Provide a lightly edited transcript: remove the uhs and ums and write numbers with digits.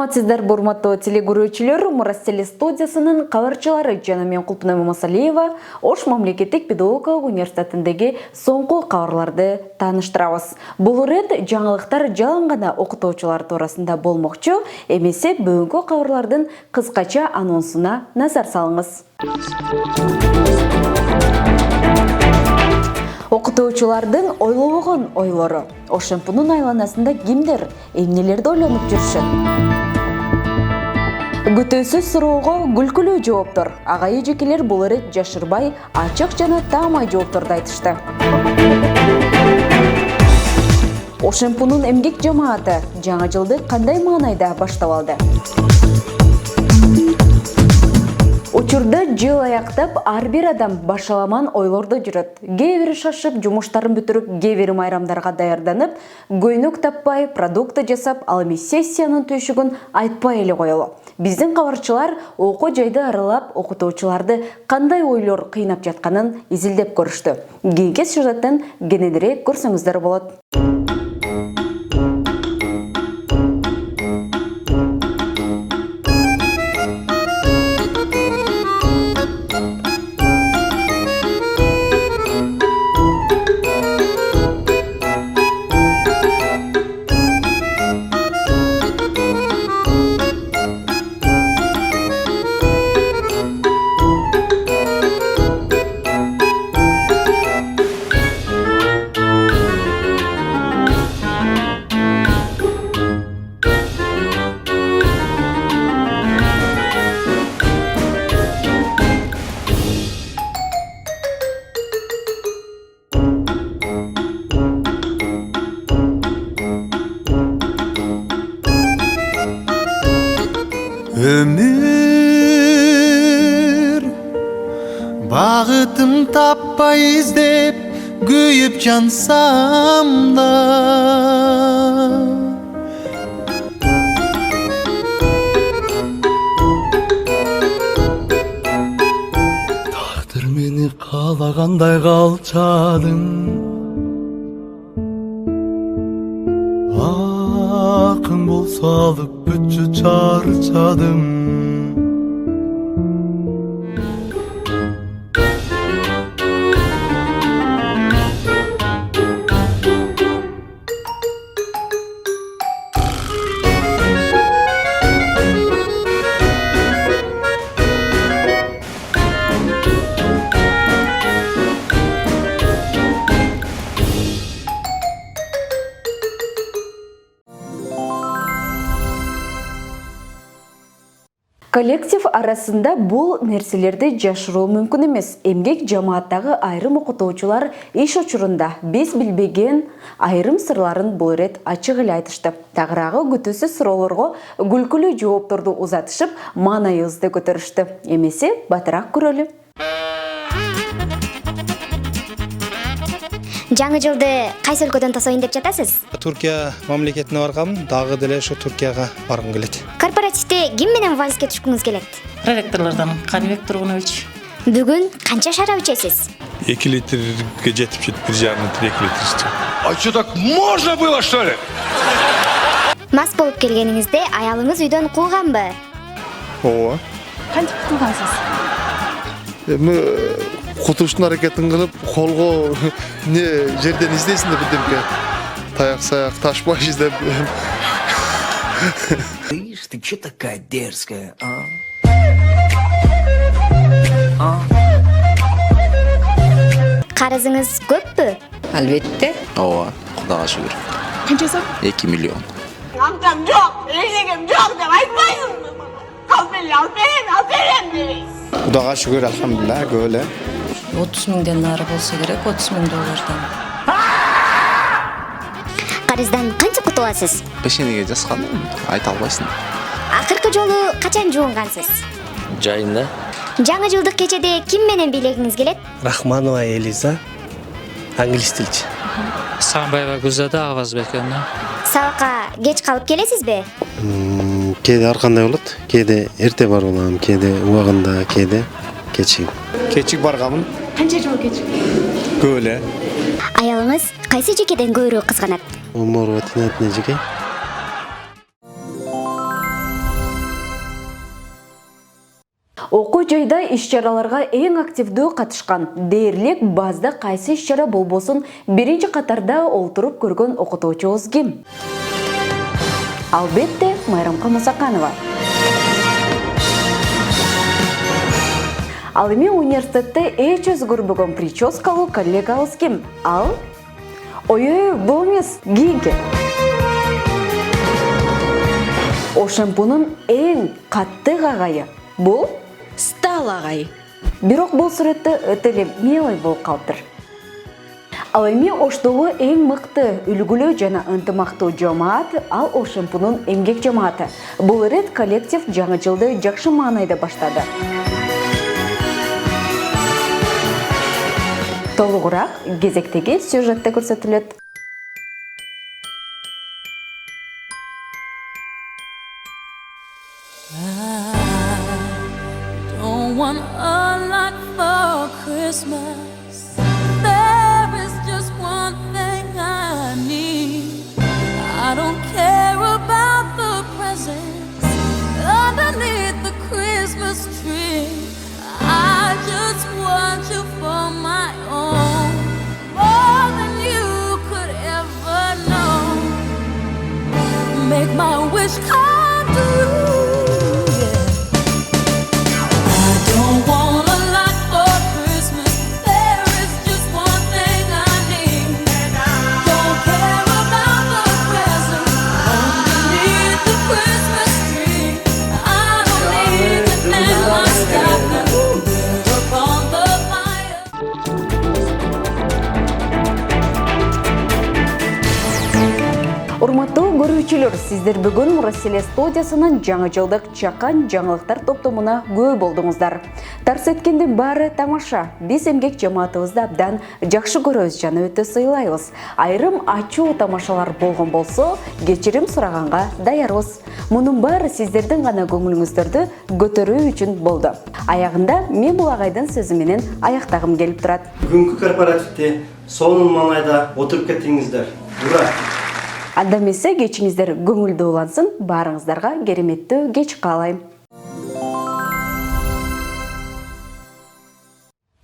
Саламатсыздар, бурматтуу телегөрүүчүлөр. Мурас теле студиясынын кабарчылары жана мен Кулпунай Мамасалиева Ош мамлекеттик педагогикалык университетиндеги соңку кабарларды тааныштырабыз. Бул ирет жаңылыктар жалаң гана окутуучулар туурасында болмокчу. Эмесе бүгүнкү кабарлардын кыскача анонсуна назар салыңыз. Окутуучулардын ойлобогон ойлору. Ошемпунун айланасында кимдер, эмнелерди ойлонуп жүрүшөт? Күтүүсүз суроого күлкүлүү жооптор. Ага эжекелер бул ирет жашырбай, ачык жана таамай жоопторду айтышты. Ошемпунун эмгек жамааты жаңы жылды кандай маанайда баштап алды? Учурда жыл аяктап ар бир адам башаламан ойлордо жүрөт. Кээ бири шашып, жумуштарын бүтүрүп, кээ бири майрамдарга даярданып, көйнөк таппай, продукты жасап, ал эми сессиянын түйшүгүн айтпай эле коелу. Биздин кабарчылар окуу жайды аралап, окутуучуларды кандай ойлор кыйнап жатканын изилдеп көрүштү. Кийинки сюжеттен кененирээк көрсөңүздөр болот. Ömür bağıtım tapпай издеп күйүп жансам да тагдыр мени каалагандай калчадың акын болсо алып бүтчү чарчадым Коллектив арасында бул нерселерди жашыруу мүмкүн эмес. Эмгек жамааттагы айрым окутуучулар иш учурунда биз билбеген айрым сырларын бул ирет ачык эле айтышты. Тагыраагы күтүүсүз суроолорго күлкүлүү жоопторду узатышып, маанайыбызды көтөрүштү. Эмесе батыраак көрөлү. Жаңы жылды кайсы өлкөдөн тосоюн деп жатасыз? Түркия мамлекетине баргам, дагы деле ошо Түркияга баргым келет. Корпоративде ким менен вальске түшкүңүз келет? Проректорлордон Каныбек Тургунович. Бүгүн канча шарап ичесиз? 2 литрге жетип жетип 1,5 литр ичти. А что, так можно было, что ли? Мас болуп келгениңизде аялыңыз үйдөн кууганбы? Ооба. Кантип кылгансыз? Эми кутуштун аракетин кылып, колго не жерден издейсиң да бирдемке. Таяк-саяк ташпай издеп. Видишь, ты чё такая дерзкая, а? Карызыңыз көппү? Албетте. Ооба, Кудайга шүгүр. Канча сом? 2 миллион. Amcam yok, eşeğim yok de aytmayın. Aferin deyiz. Кудайга шүгүр, алхамдулилlah, көп эле. 30 миңден нары болсо керек, 30 миң доллардан. Карыздан канча кутуласыз? Пешенеге жазган, айта албайсың. Акыркы жолу качан жуунгансыз? Жайында. Жаңы жылдык кечеде ким менен бийлегиңиз келет? Рахманова Элиза, англис тилчи. Саамбаева Гүлзада Авазбековна. Сабакка кеч калып келесизби? Кээде ар кандай болот? Кээде эрте барып алам, кээде убагында, кээде кечигим. Кечик баргамын. Канча жол кечик? Көп эле. Аялыңыз кайсы жекеден көбүрөөк кызганат? Умурова Тинатина жеке. Окуу жайда иш-чараларга эң активдүү катышкан, дээрлик базда кайсы иш-чара болбосун биринчи катарда олтуруп көргөн окутуучубуз ким? Албетте, Майрамка Мусаканова. Ал эми университетте эч өзгөрбөгөн прическалуу коллегабыз ким? Ал? Ой, бул эмес, кийинки. Ошемпунун эң катты агайы. Бул Стал агай. Бирок бул сүрөттө өтө эле милый болуп калыптыр. Ал эми Оштогу эң мыкты, үлгүлүү жана ынтымактуу жамаат ал Ошемпунун эмгек жамааты. Бул ирет коллектив жаңы жылды жакшы маанайда баштады. Толугураак кезектеги сюжетте көрсөтүлөт. Want a lot for Christmas. There is just one thing I need. I don't care about the presents underneath the Christmas tree. I just want you for my own, more than you could ever know. Make my wish come true. Урматтуу көрүүчүлөр, сиздер бүгүн Мурасиле студиясынын жаңы жылдык чакан жаңылыктар топтомуна көп болдуңуздар. Тарс эткендин баары тамаша. Биз эмгек жамаатыбызды абдан жакшы көрөбүз жана өтө сыйлайбыз. Айрым ачуу тамашалар болгон болсо, кечирим сураганга даярбыз. Мунун баары сиздердин гана көңүлүңүздөрдү көтөрүү үчүн болду. Аягында мен бул агайдын сөзү менен аяктагым келип турат. Бүгүнкү корпоративде сонун маанайда отуруп кеттиңиздер. Ура! Анда эмесе кечиңиздер көңүлдүү улансын, баарыңыздарга кереметтүү кеч каалайм.